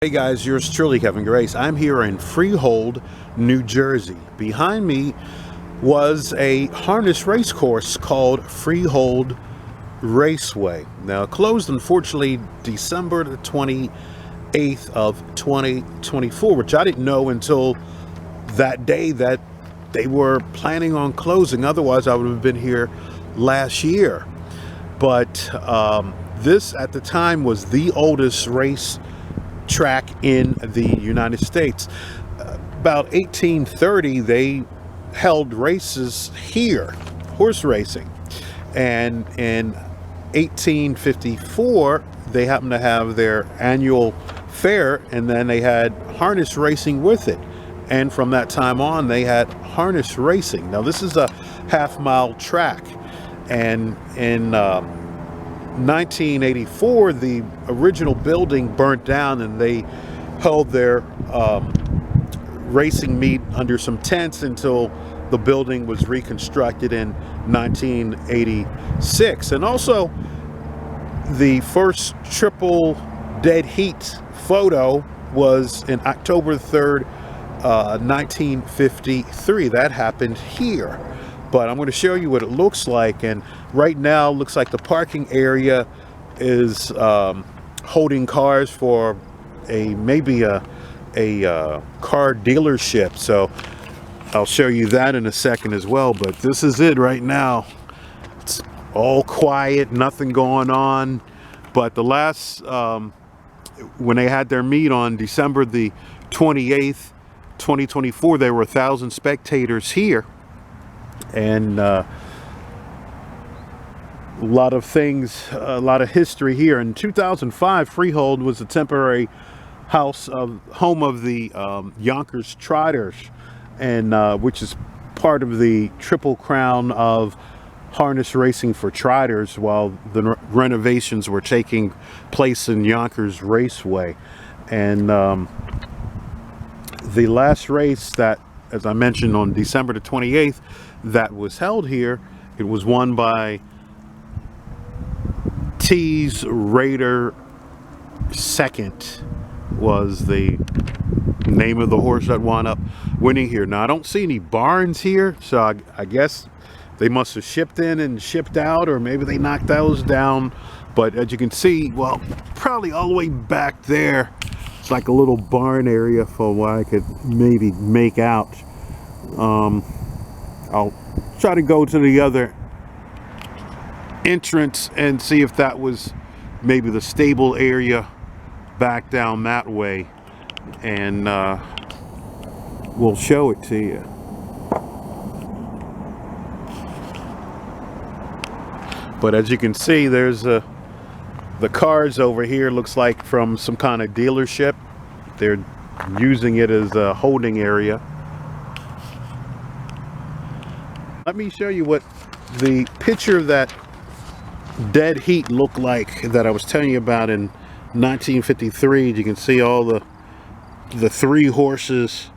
Hey guys, yours truly, Kevin Grace. I'm here in Freehold, New Jersey. Behind me was a harness race course called Freehold Raceway. Now, it closed unfortunately December the 28th of 2024, which I didn't know until that day that they were planning on closing. Otherwise, I would have been here last year. But this at the time was the oldest race track in the United States. About 1830 they held races here, horse racing, and in 1854 they happened to have their annual fair, and then they had harness racing with it, and from that time on they had harness racing. Now this is a half-mile track, and in 1984 the original building burnt down, and they held their racing meet under some tents until the building was reconstructed in 1986. And also the first triple dead heat photo was in October 3rd, 1953. That happened here. But I'm going to show you what it looks like, and right now it looks like the parking area is holding cars for maybe a car dealership. So I'll show you that in a second as well. But this is it right now. It's all quiet, nothing going on. But the last when they had their meet on December the 28th, 2024, there were 1,000 spectators here. And a lot of things, a lot of history here. In 2005, Freehold was a temporary home of the Yonkers Trotters, and which is part of the Triple Crown of harness racing for trotters, while the renovations were taking place in Yonkers Raceway. And the last race that, as I mentioned, on December the 28th, that was held here, it was won by T's Raider Second was the name of the horse that wound up winning here. Now I don't see any barns here, so I guess they must have shipped in and shipped out, or maybe they knocked those down. But as you can see, well, probably all the way back there, it's like a little barn area for what I could maybe make out. I'll try to go to the other entrance and see if that was maybe the stable area back down that way, and we'll show it to you. But as you can see, there's the cars over here, looks like from some kind of dealership. They're using it as a holding area. Let me show you what the picture of that dead heat looked like that I was telling you about in 1953. You can see all the three horses.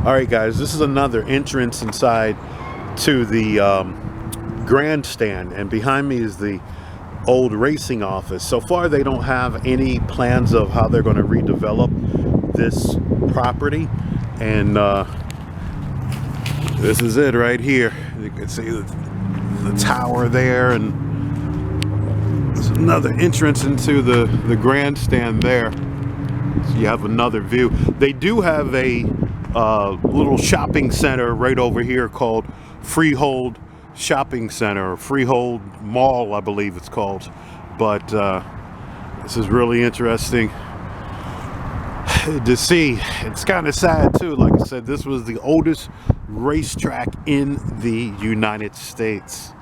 Alright guys, this is another entrance inside to the grandstand, and behind me is the old racing office. So far they don't have any plans of how they're going to redevelop this property, and this is it right here. You can see the tower there, and there's another entrance into the grandstand there. So you have another view. They do have a little shopping center right over here called Freehold Shopping Center, or Freehold Mall, I believe it's called. But this is really interesting to see. It's kind of sad too. Like I said, this was the oldest racetrack in the United States.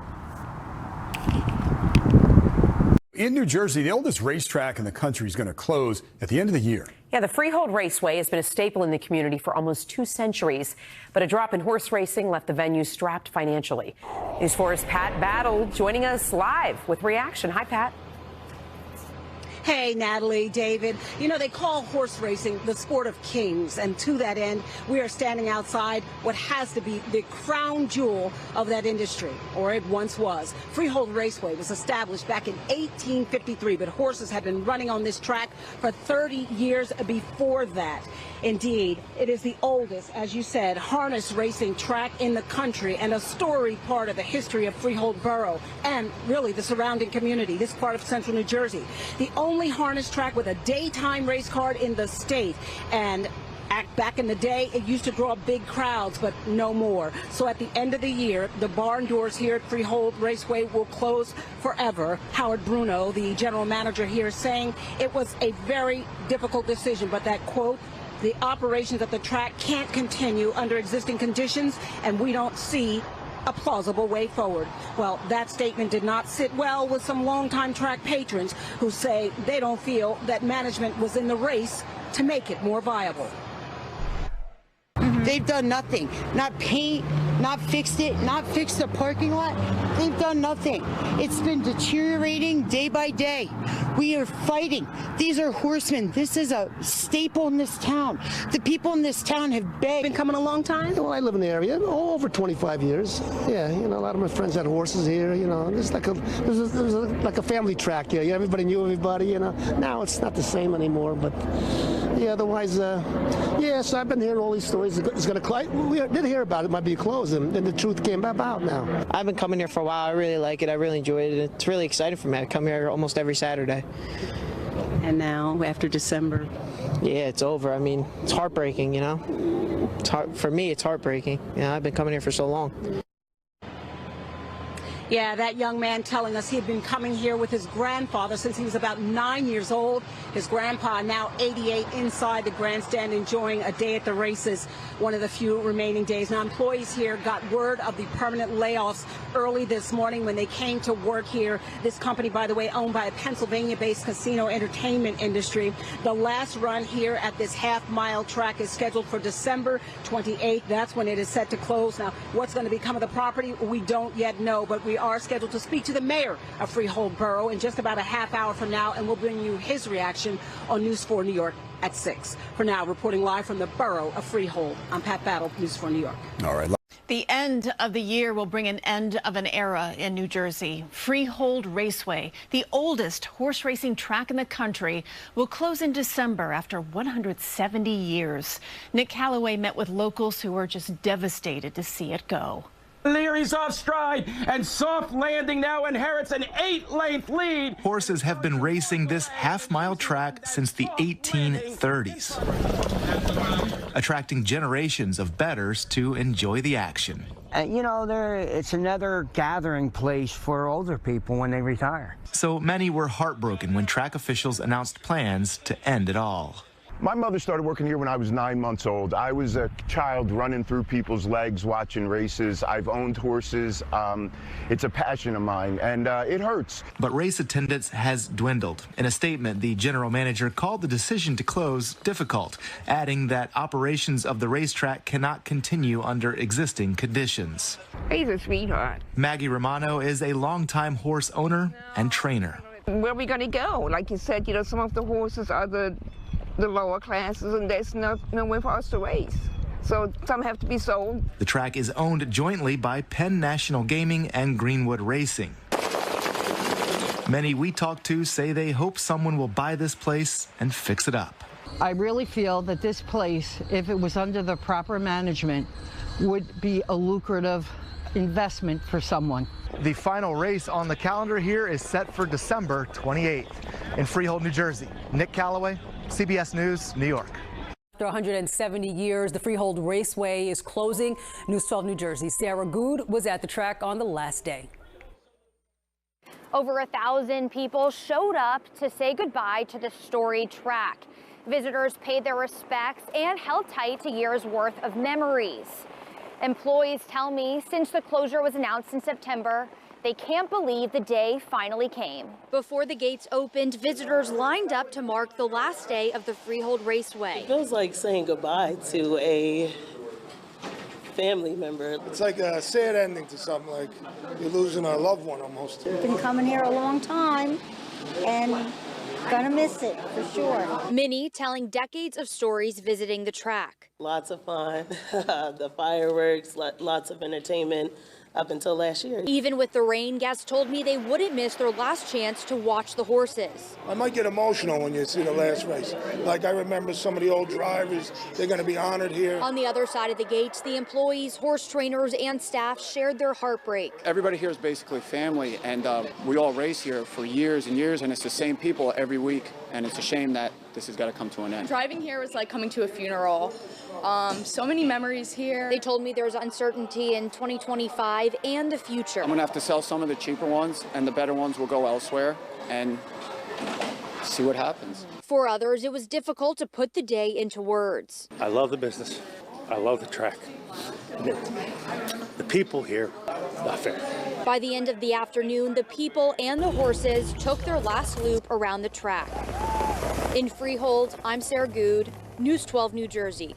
In New Jersey, the oldest racetrack in the country is going to close at the end of the year. Yeah, the Freehold Raceway has been a staple in the community for almost 2 centuries, but a drop in horse racing left the venue strapped financially. News 4's Pat Battle joining us live with reaction. Hi, Pat. Hey, Natalie, David. You know, they call horse racing the sport of kings, and to that end, we are standing outside what has to be the crown jewel of that industry, or it once was. Freehold Raceway was established back in 1853, but horses have been running on this track for 30 years before that. Indeed, it is the oldest, as you said, harness racing track in the country, and a storied part of the history of Freehold Borough and really the surrounding community, this part of central New Jersey. The only harness track with a daytime race card in the state, and back in the day, it used to draw big crowds, but no more. So at the end of the year, the barn doors here at Freehold Raceway will close forever. Howard Bruno, the general manager here, is saying it was a very difficult decision, but that quote, the operations at the track can't continue under existing conditions, and we don't see a plausible way forward. Well, that statement did not sit well with some longtime track patrons who say they don't feel that management was in the race to make it more viable. They've done nothing. Not paint, not fixed it, not fixed the parking lot. They've done nothing. It's been deteriorating day by day. We are fighting. These are horsemen. This is a staple in this town. The people in this town have begged. Been coming a long time? Well, I live in the area over 25 years. Yeah, you know, a lot of my friends had horses here. You know, it's like like a family track here. Yeah, everybody knew everybody. You know, now it's not the same anymore. But yeah, otherwise, yeah. So I've been hearing all these stories. It's going to close. We did hear about it. Might be closed, and the truth came about now. I've been coming here for a while. I really like it. I really enjoy it. It's really exciting for me. I come here almost every Saturday. And now, after December? Yeah, it's over. I mean, it's heartbreaking, you know. It's for me, it's heartbreaking. Yeah, I've been coming here for so long. Yeah, that young man telling us he had been coming here with his grandfather since he was about 9 years old. His grandpa, now 88, inside the grandstand enjoying a day at the races, one of the few remaining days. Now, employees here got word of the permanent layoffs early this morning when they came to work here. This company, by the way, owned by a Pennsylvania-based casino entertainment industry. The last run here at this half-mile track is scheduled for December 28th. That's when it is set to close. Now, what's going to become of the property, we don't yet know, but we are scheduled to speak to the mayor of Freehold Borough in just about a half hour from now, and we'll bring you his reaction on News 4 New York at 6. For now, reporting live from the borough of Freehold, I'm Pat Battle, News 4 New York. All right. The end of the year will bring an end of an era in New Jersey. Freehold Raceway, the oldest horse racing track in the country, will close in December after 170 years. Nick Calloway met with locals who are just devastated to see it go. Leary's off stride, and Soft Landing now inherits an 8-length lead. Horses have been racing this half-mile track since the 1830s, attracting generations of bettors to enjoy the action. You know, it's another gathering place for older people when they retire. So many were heartbroken when track officials announced plans to end it all. My mother started working here when I was 9 months old. I was a child running through people's legs, watching races. I've owned horses. It's a passion of mine, and it hurts. But race attendance has dwindled. In a statement, the general manager called the decision to close difficult, adding that operations of the racetrack cannot continue under existing conditions. He's a sweetheart. Maggie Romano is a longtime horse owner and trainer. Where are we going to go? Like you said, you know, some of the horses are the lower classes, and there's nowhere for us to race. So some have to be sold. The track is owned jointly by Penn National Gaming and Greenwood Racing. Many we talk to say they hope someone will buy this place and fix it up. I really feel that this place, if it was under the proper management, would be a lucrative investment for someone. The final race on the calendar here is set for December 28th in Freehold, New Jersey. Nick Calloway, CBS News, New York. After 170 years, the Freehold Raceway is closing. News 12 New Jersey. Sarah Good was at the track on the last day. Over 1,000 people showed up to say goodbye to the storied track. Visitors paid their respects and held tight to years' worth of memories. Employees tell me since the closure was announced in September, they can't believe the day finally came. Before the gates opened, visitors lined up to mark the last day of the Freehold Raceway. It feels like saying goodbye to a family member. It's like a sad ending to something, like you're losing a loved one almost. Been coming here a long time and gonna miss it for sure. Minnie telling decades of stories visiting the track. Lots of fun, the fireworks, lots of entertainment up until last year. Even with the rain, guests told me they wouldn't miss their last chance to watch the horses. I might get emotional when you see the last race. Like I remember some of the old drivers, they're going to be honored here. On the other side of the gates, the employees, horse trainers, and staff shared their heartbreak. Everybody here is basically family, and we all race here for years and years, and it's the same people every week, and it's a shame that this has got to come to an end. Driving here was like coming to a funeral. So many memories here. They told me there's uncertainty in 2025 and the future. I'm going to have to sell some of the cheaper ones, and the better ones will go elsewhere, and see what happens. For others, it was difficult to put the day into words. I love the business. I love the track. The people here, not fair. By the end of the afternoon, the people and the horses took their last loop around the track. In Freehold, I'm Sarah Good, News 12 New Jersey.